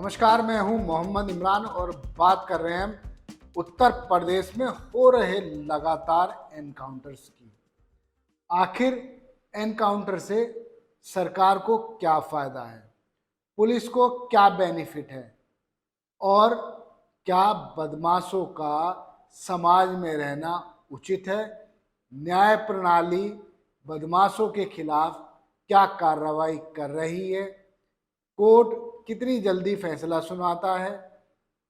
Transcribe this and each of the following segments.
नमस्कार, मैं हूं मोहम्मद इमरान और बात कर रहे हैं हम उत्तर प्रदेश में हो रहे लगातार एनकाउंटर्स की। आखिर एनकाउंटर से सरकार को क्या फायदा है, पुलिस को क्या बेनिफिट है और क्या बदमाशों का समाज में रहना उचित है? न्याय प्रणाली बदमाशों के खिलाफ क्या कार्रवाई कर रही है? कोर्ट कितनी जल्दी फैसला सुनाता है?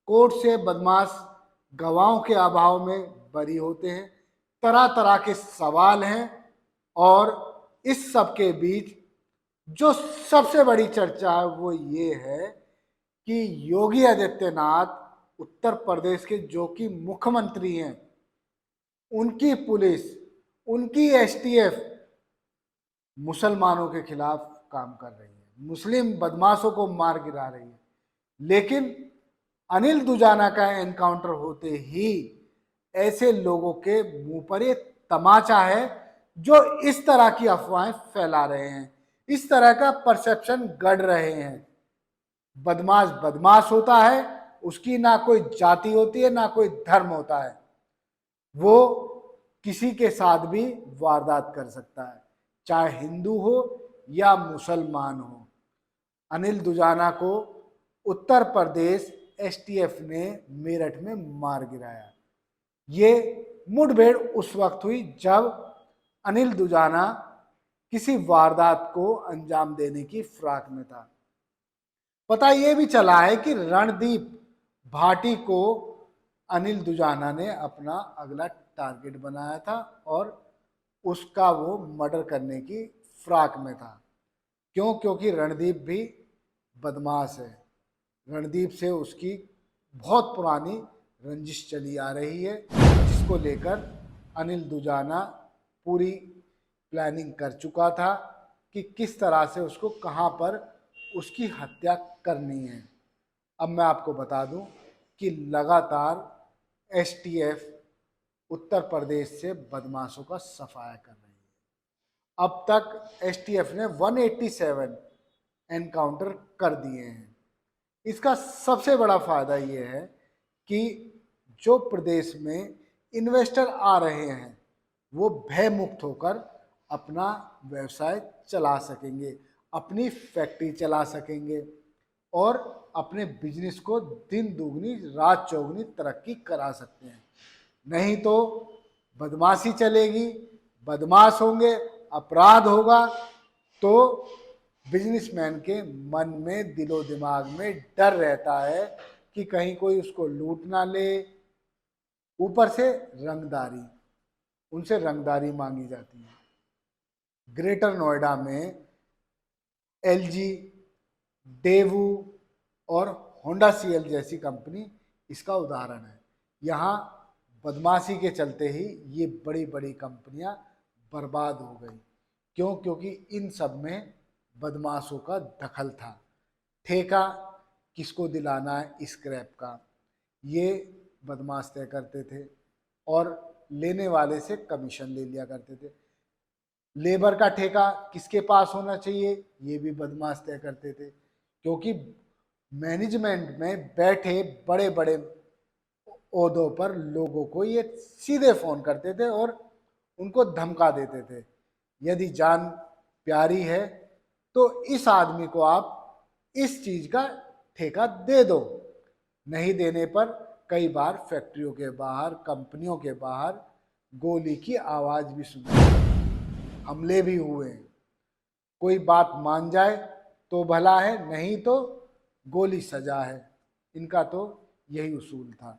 कोर्ट से बदमाश गवाहों के अभाव में बरी होते हैं। तरह तरह के सवाल हैं और इस सब के बीच जो सबसे बड़ी चर्चा है वो ये है कि योगी आदित्यनाथ उत्तर प्रदेश के जो कि मुख्यमंत्री हैं, उनकी पुलिस, उनकी एसटीएफ मुसलमानों के खिलाफ काम कर रही है, मुस्लिम बदमाशों को मार गिरा रही है। लेकिन अनिल दुजाना का एनकाउंटर होते ही ऐसे लोगों के मुंह पर ये तमाचा है जो इस तरह की अफवाहें फैला रहे हैं, इस तरह का परसेप्शन गढ़ रहे हैं। बदमाश बदमाश होता है, उसकी ना कोई जाति होती है ना कोई धर्म होता है, वो किसी के साथ भी वारदात कर सकता है, चाहे हिंदू हो या मुसलमान हो। अनिल दुजाना को उत्तर प्रदेश एसटीएफ ने मेरठ में मार गिराया। ये मुठभेड़ उस वक्त हुई जब अनिल दुजाना किसी वारदात को अंजाम देने की फिराक में था। पता ये भी चला है कि रणदीप भाटी को अनिल दुजाना ने अपना अगला टारगेट बनाया था और उसका वो मर्डर करने की फिराक में था। क्यों? क्योंकि रणदीप भी बदमाश है। रणदीप से उसकी बहुत पुरानी रंजिश चली आ रही है, जिसको लेकर अनिल दुजाना पूरी प्लानिंग कर चुका था कि किस तरह से उसको कहां पर उसकी हत्या करनी है। अब मैं आपको बता दूं कि लगातार एसटीएफ उत्तर प्रदेश से बदमाशों का सफाया कर रही है। अब तक एसटीएफ ने 187 एनकाउंटर कर दिए हैं। इसका सबसे बड़ा फायदा ये है कि जो प्रदेश में इन्वेस्टर आ रहे हैं वो भय मुक्त होकर अपना व्यवसाय चला सकेंगे, अपनी फैक्ट्री चला सकेंगे और अपने बिजनेस को दिन दुगनी रात चौगुनी तरक्की करा सकते हैं। नहीं तो बदमाशी चलेगी, बदमाश होंगे, अपराध होगा, तो बिजनेसमैन के मन में दिलो दिमाग में डर रहता है कि कहीं कोई उसको लूट ना ले। ऊपर से रंगदारी, उनसे रंगदारी मांगी जाती है। ग्रेटर नोएडा में एलजी, डेवू और होंडा सीएल जैसी कंपनी इसका उदाहरण है। यहाँ बदमाशी के चलते ही ये बड़ी बड़ी कंपनियां बर्बाद हो गई। क्यों? क्योंकि इन सब में बदमाशों का दखल था। ठेका किसको दिलाना है स्क्रैप का, ये बदमाश तय करते थे और लेने वाले से कमीशन ले लिया करते थे। लेबर का ठेका किसके पास होना चाहिए, ये भी बदमाश तय करते थे। क्योंकि मैनेजमेंट में बैठे बड़े बड़े ओहदों पर लोगों को ये सीधे फोन करते थे और उनको धमका देते थे, यदि जान प्यारी है तो इस आदमी को आप इस चीज का ठेका दे दो। नहीं देने पर कई बार फैक्ट्रियों के बाहर, कंपनियों के बाहर गोली की आवाज भी सुनाई, हमले भी हुए हैं। कोई बात मान जाए तो भला है, नहीं तो गोली सजा है। इनका तो यही उसूल था।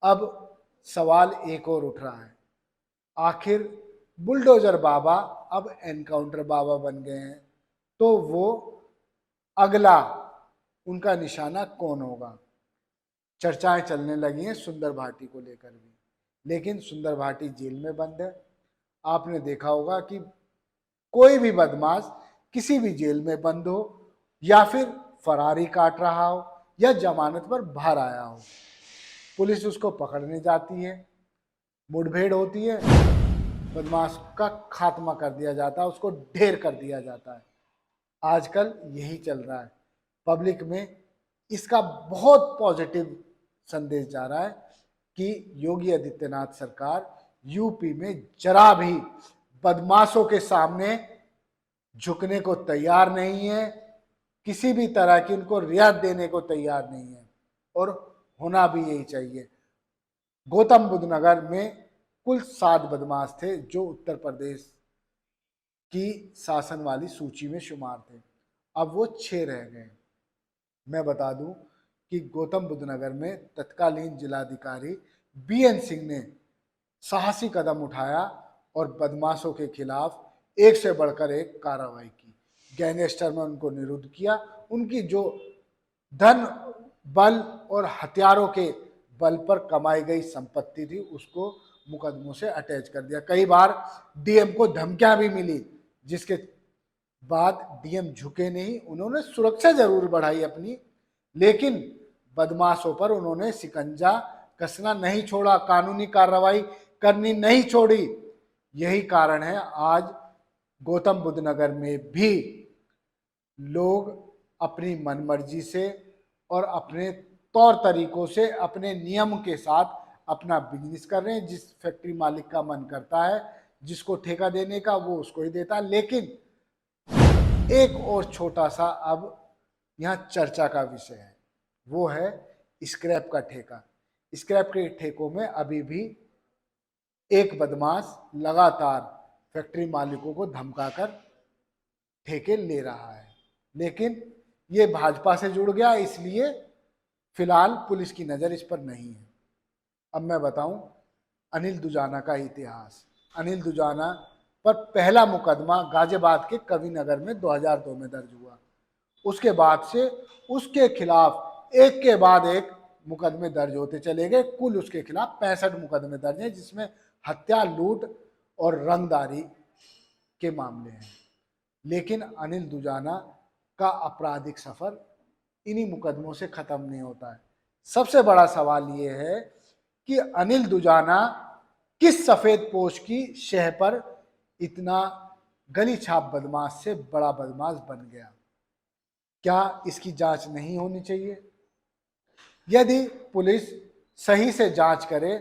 अब सवाल एक और उठ रहा है, आखिर बुलडोजर बाबा अब एनकाउंटर बाबा बन गए हैं, तो वो अगला उनका निशाना कौन होगा? चर्चाएं चलने लगी हैं सुंदर भाटी को लेकर भी, लेकिन सुंदर भाटी जेल में बंद है। आपने देखा होगा कि कोई भी बदमाश किसी भी जेल में बंद हो या फिर फरारी काट रहा हो या जमानत पर बाहर आया हो, पुलिस उसको पकड़ने जाती है, मुठभेड़ होती है, बदमाश का खात्मा कर दिया जाता है, उसको ढेर कर दिया जाता है। आजकल यही चल रहा है। पब्लिक में इसका बहुत पॉजिटिव संदेश जा रहा है कि योगी आदित्यनाथ सरकार यूपी में जरा भी बदमाशों के सामने झुकने को तैयार नहीं है, किसी भी तरह की उनको रियायत देने को तैयार नहीं है, और होना भी यही चाहिए। गौतम बुद्ध नगर में कुल 7 बदमाश थे जो उत्तर प्रदेश की शासन वाली सूची में शुमार थे, अब वो 6 रह गए। मैं बता दूं कि गौतम बुद्ध नगर में तत्कालीन जिलाधिकारी बीएन सिंह ने साहसी कदम उठाया और बदमाशों के खिलाफ एक से बढ़कर एक कार्रवाई की। गैंगस्टर में उनको निरुद्ध किया, उनकी जो धन बल और हथियारों के बल पर कमाई गई संपत्ति थी उसको मुकदमों से अटैच कर दिया। कई बार डीएम को धमकियां भी मिली, जिसके बाद डीएम झुके नहीं। उन्होंने सुरक्षा जरूर बढ़ाई अपनी, लेकिन बदमाशों पर उन्होंने शिकंजा कसना नहीं छोड़ा, कानूनी कार्रवाई करनी नहीं छोड़ी। यही कारण है आज गौतम बुद्ध नगर में भी लोग अपनी मनमर्जी से और अपने तौर तरीकों से अपने नियम के साथ अपना बिजनेस कर रहे हैं। जिस फैक्ट्री मालिक का मन करता है, जिसको ठेका देने का, वो उसको ही देता। लेकिन एक और छोटा सा अब यहाँ चर्चा का विषय है, वो है स्क्रैप का ठेका। स्क्रैप के ठेकों में अभी भी एक बदमाश लगातार फैक्ट्री मालिकों को धमकाकर ठेके ले रहा है, लेकिन ये भाजपा से जुड़ गया, इसलिए फिलहाल पुलिस की नज़र इस पर नहीं है। अब मैं बताऊं अनिल दुजाना का इतिहास। अनिल दुजाना पर पहला मुकदमा गाजियाबाद के कवि नगर में 2002 में दर्ज हुआ। उसके बाद से उसके खिलाफ एक के बाद एक मुकदमे दर्ज होते चले गए। कुल उसके खिलाफ 65 मुकदमे दर्ज हैं, जिसमें हत्या, लूट और रंगदारी के मामले हैं। लेकिन अनिल दुजाना का आपराधिक सफर इन्हीं मुकदमों से खत्म नहीं होता है। सबसे बड़ा सवाल ये है कि अनिल दुजाना किस सफेद पोश की शह पर इतना गली छाप बदमाश से बड़ा बदमाश बन गया? क्या इसकी जांच नहीं होनी चाहिए? यदि पुलिस सही से जांच करे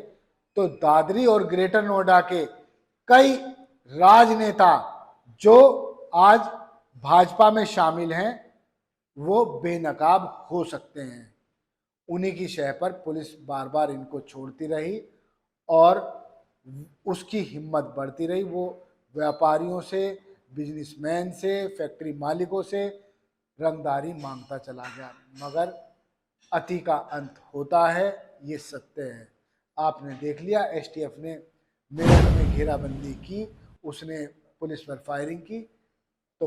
तो दादरी और ग्रेटर नोएडा के कई राजनेता जो आज भाजपा में शामिल हैं वो बेनकाब हो सकते हैं। उन्हीं की शह पर पुलिस बार बार इनको छोड़ती रही और उसकी हिम्मत बढ़ती रही। वो व्यापारियों से, बिजनेसमैन से, फैक्ट्री मालिकों से रंगदारी मांगता चला गया, मगर अति का अंत होता है, ये सत्य है। आपने देख लिया, एसटीएफ ने मेरठ में घेराबंदी की, उसने पुलिस पर फायरिंग की, तो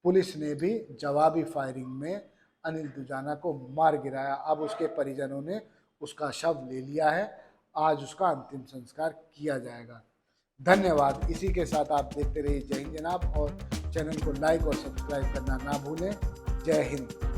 पुलिस ने भी जवाबी फायरिंग में अनिल दुजाना को मार गिराया। अब उसके परिजनों ने उसका शव ले लिया है, आज उसका अंतिम संस्कार किया जाएगा। धन्यवाद। इसी के साथ आप देखते रहिए जय हिंद जनाब, और चैनल को लाइक और सब्सक्राइब करना ना भूलें। जय हिंद।